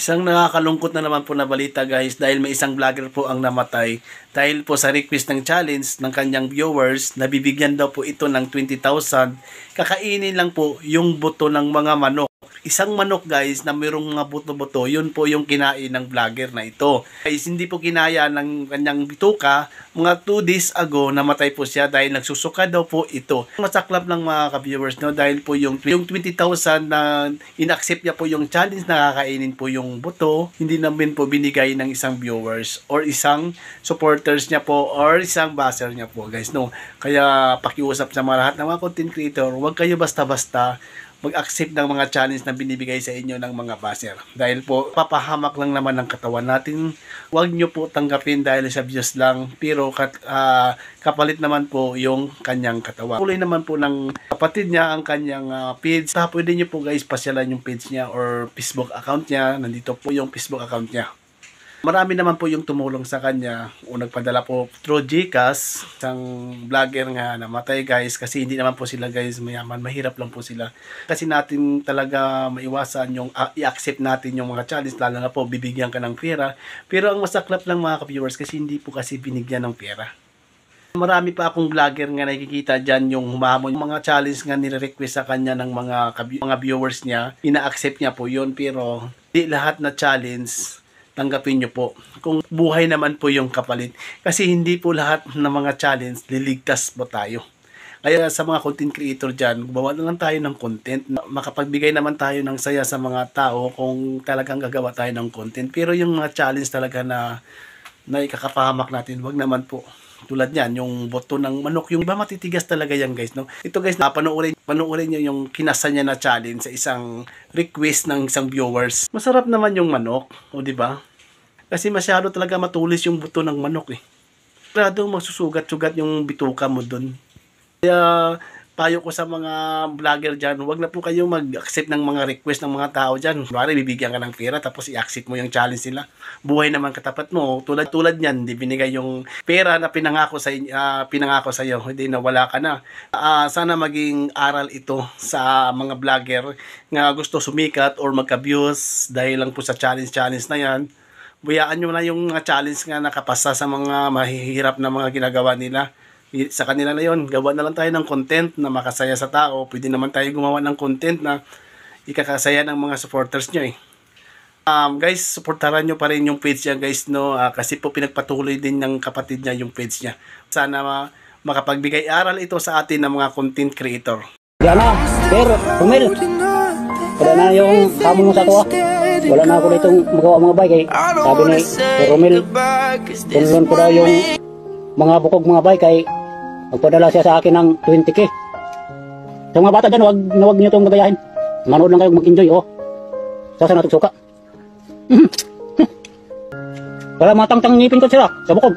Isang nakakalungkot na naman po na balita guys dahil may isang vlogger po ang namatay dahil po sa request ng challenge ng kanyang viewers. Nabibigyan daw po ito ng 20,000. Kakainin lang po yung buto ng mga manok. Isang manok guys na mayroong mga buto-buto, yun po yung kinain ng vlogger na ito. Guys, hindi po kinaya ng kanyang bituka. Mga 2 days ago, namatay po siya dahil nagsusuka daw po ito. Masaklap lang mga ka-viewers, no? Dahil po yung 20,000 na in-accept niya po yung challenge na kakainin po yung buto, hindi namin po binigay ng isang viewers or isang supporters niya po or isang buzzer niya po guys, no? Kaya pakiusap sa mga lahat ng mga content creator, huwag kayo basta-basta mag-accept ng mga challenge na binibigay sa inyo ng mga buzzer. Dahil po, papahamak lang naman ng katawan natin. Huwag nyo po tanggapin dahil sa views lang. Pero kapalit naman po yung kanyang katawan. Kulay naman po ng kapatid niya ang kanyang page. Pwede nyo po guys pasyalan yung page niya or Facebook account niya. Nandito po yung Facebook account niya. Marami naman po yung tumulong sa kanya o nagpadala po through GCash, isang vlogger nga namatay guys kasi hindi naman po sila guys mayaman, mahirap lang po sila. Kasi natin talaga maiwasan yung i-accept natin yung mga challenge, lalo na po bibigyan ka ng pera. Pero ang masaklap lang mga ka-viewers kasi hindi po kasi binigyan ng pera. Marami pa akong vlogger nga nakikita dyan yung humamon. Yung mga challenge nga nire-request sa kanya ng mga viewers niya, ina-accept niya po yun pero di lahat na challenge tanggapin nyo po. Kung buhay naman po yung kapalit. Kasi hindi po lahat ng mga challenge liligtas po tayo. Kaya sa mga content creator dyan, gumawa na lang tayo ng content. Makapagbigay naman tayo ng saya sa mga tao kung talagang gagawa tayo ng content. Pero yung mga challenge talaga na ikakapahamak natin, wag naman po. Tulad yan, yung boto ng manok, yung iba matitigas talaga yan guys, no? Ito guys, panoorin nyo yung kinasa niya na challenge sa isang request ng isang viewers. Masarap naman yung manok, o di ba? Kasi masyado talaga matulis yung buto ng manok eh. Masyado magsusugat-sugat yung bituka mo dun. Kaya payo ko sa mga vlogger dyan, huwag na po kayo mag-accept ng mga request ng mga tao dyan. Kunwari, bibigyan ka ng pera tapos i-accept mo yung challenge nila. Buhay naman katapat mo. Tulad niyan, di binigay yung pera na pinangako sa iyo, hindi nawala ka na. Sana maging aral ito sa mga vlogger na gusto sumikat or magka-views dahil lang po sa challenge na yan. Buyaan nyo na yung mga challenge nga nakapasa sa mga mahihirap na mga ginagawa nila. Sa kanila na yon, gawa na lang tayo ng content na makasaya sa tao. Pwede naman tayo gumawa ng content na ikakasaya ng mga supporters nyo eh. Guys, supportaran nyo pa rin yung page niya guys, no? Kasi po pinagpatuloy din ng kapatid niya yung page niya. Sana makapagbigay aral ito sa atin ng mga content creator. Diana, pero Romel, wala na yung hamon mo sa kuha. Wala na ako na itong magawa mga bay kay sabi ni Romel, tunlon ko daw yung mga bukog mga bay kay magpadala siya sa akin ng 20k. Sa mga bata dyan, wag nyo itong gagayahin. Manood lang kayo mag-enjoy, oh. Sasa na itong suka. Wala matangtang ngipin ko sila sa bukog.